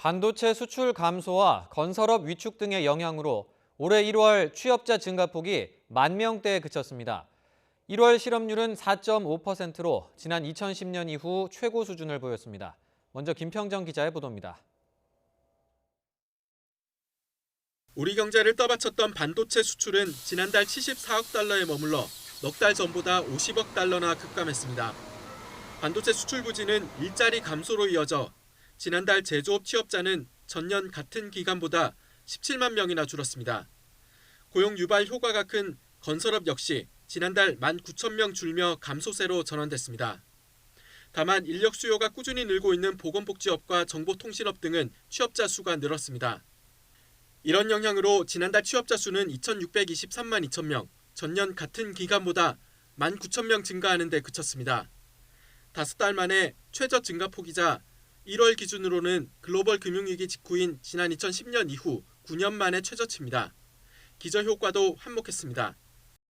반도체 수출 감소와 건설업 위축 등의 영향으로 올해 1월 취업자 증가폭이 10,000명대에 그쳤습니다. 1월 실업률은 4.5%로 지난 2010년 이후 최고 수준을 보였습니다. 먼저 김평정 기자의 보도입니다. 우리 경제를 떠받쳤던 반도체 수출은 지난달 74억 달러에 머물러 넉 달 전보다 50억 달러나 급감했습니다. 반도체 수출 부진은 일자리 감소로 이어져 지난달 제조업 취업자는 전년 같은 기간보다 17만 명이나 줄었습니다. 고용 유발 효과가 큰 건설업 역시 지난달 19,000명 줄며 감소세로 전환됐습니다. 다만 인력 수요가 꾸준히 늘고 있는 보건복지업과 정보통신업 등은 취업자 수가 늘었습니다. 이런 영향으로 지난달 취업자 수는 2,623만 2천 명, 전년 같은 기간보다 19,000명 증가하는 데 그쳤습니다. 5달 만에 최저 증가폭이자 1월 기준으로는 글로벌 금융위기 직후인 지난 2010년 이후 9년 만의 최저치입니다. 기저효과도 한몫했습니다.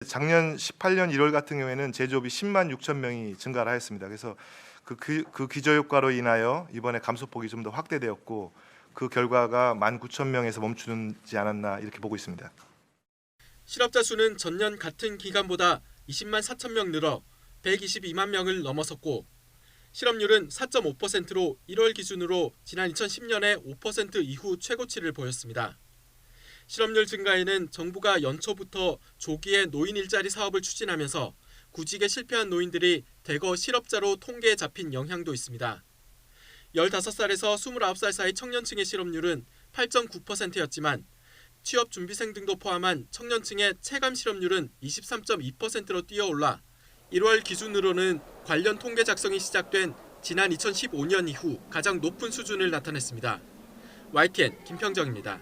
작년 18년 1월 같은 경우에는 제조업이 10만 6천 명이 증가를 하였습니다. 그래서 그 기저효과로 인하여 이번에 감소폭이 좀 더 확대되었고 그 결과가 19,000명에서 멈추지 않았나 이렇게 보고 있습니다. 실업자 수는 전년 같은 기간보다 20만 4천 명 늘어 122만 명을 넘어섰고 실업률은 4.5%로 1월 기준으로 지난 2010년의 5% 이후 최고치를 보였습니다. 실업률 증가에는 정부가 연초부터 조기에 노인 일자리 사업을 추진하면서 구직에 실패한 노인들이 대거 실업자로 통계에 잡힌 영향도 있습니다. 15살에서 29살 사이 청년층의 실업률은 8.9%였지만 취업 준비생 등도 포함한 청년층의 체감 실업률은 23.2%로 뛰어올라 1월 기준으로는 관련 통계 작성이 시작된 지난 2015년 이후 가장 높은 수준을 나타냈습니다. YTN 김평정입니다.